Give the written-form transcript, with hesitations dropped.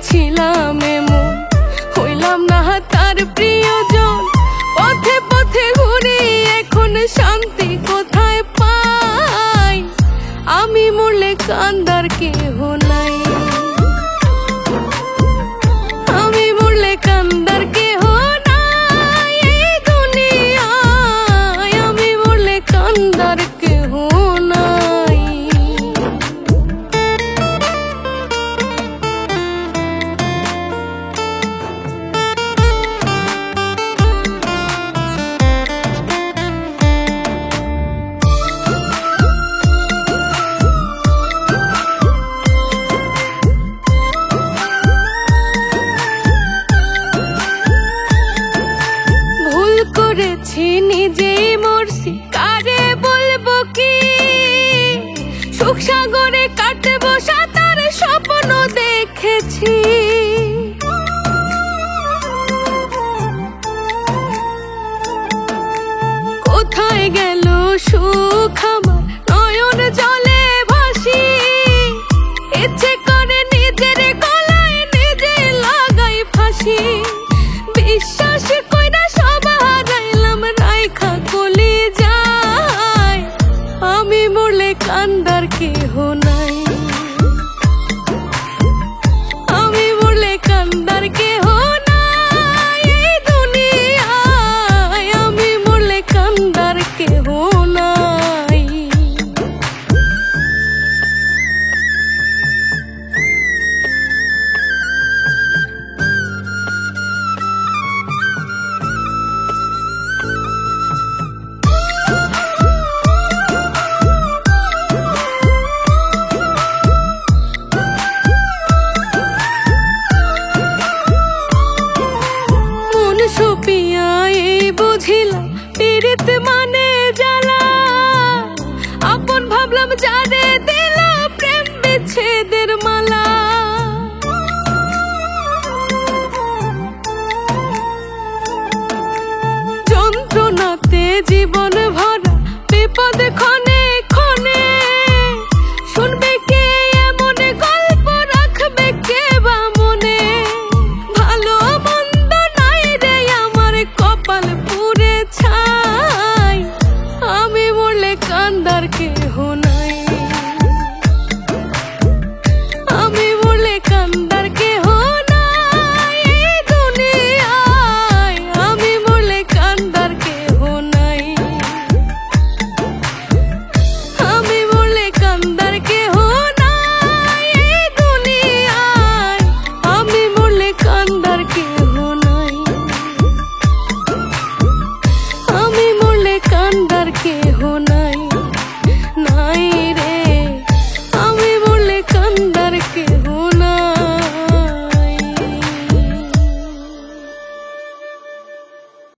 ছিলাম এমন, হইলাম না তার প্রিয়জন। পথে পথে ঘুরি এখন শান্তি কোথায় পাই, আমি মরলে কান্দার কেহ নাই, আমি মরলে কান্দার কেহ নাই এই দুনিয়ায়, আমি মরলে কান্দার কেহ নাই। করেছি নিজেই মরছি, কারে বলবো কি, সুখ সাগরে কাটবো সাঁতার স্বপ্ন দেখেছি। কোথায় গেল সুখ আমার, নয়ন জলে ভাসি, ইচ্ছে করে নিজের গলায় নিজে লাগাই ফাঁসি। বিশ্বাস কইরা সব হারাইলাম রাইখা কলি যায়, আমি মরলে কান্দার কেহ নাই।